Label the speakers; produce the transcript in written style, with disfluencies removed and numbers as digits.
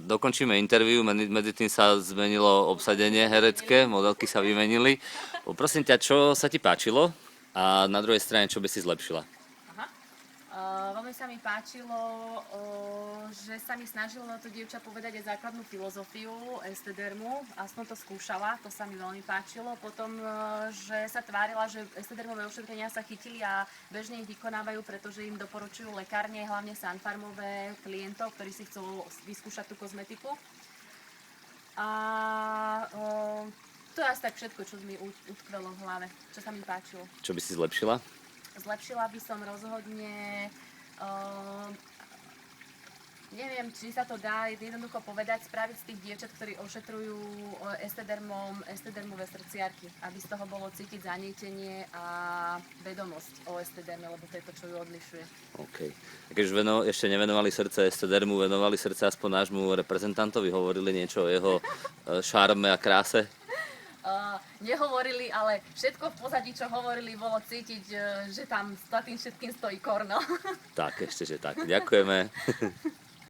Speaker 1: dokončíme interviu, medzi tým sa zmenilo obsadenie herecké, modelky sa vymenili. Prosím ťa, čo sa ti páčilo a na druhej strane, čo by si zlepšila?
Speaker 2: Aha. Veľmi sa mi páčilo, že sa mi snažilo to dievča povedať aj základnú filozofiu estedermu, aspoň to skúšala, to sa mi veľmi páčilo. Potom, že sa tvárila, že estedermové ošetrenia sa chytili a bežne ich vykonávajú, pretože im doporučujú lekárne, hlavne Sunfarmové klientov, ktorí si chcú vyskúšať tú kozmetiku. A to je asi tak všetko, čo mi utkvelo v hlave, čo sa mi páčilo.
Speaker 1: Čo by si zlepšila?
Speaker 2: Zlepšila by som rozhodne, neviem, či sa to dá jednoducho povedať, spraviť z tých dievčat, ktorí ošetrujú estedermové srdciarky, aby z toho bolo cítiť zanietenie a vedomosť o estederme, lebo to je to, čo ju odlišuje.
Speaker 1: OK. Keď už ešte nevenovali srdce estedermu, venovali srdce aspoň nášmu reprezentantovi, hovorili niečo o jeho šarme a kráse?
Speaker 2: Nehovorili, ale všetko v pozadí, čo hovorili, bolo cítiť, že tam za tým všetkým stojí Korno.
Speaker 1: Tak, ešte, že tak. Ďakujeme.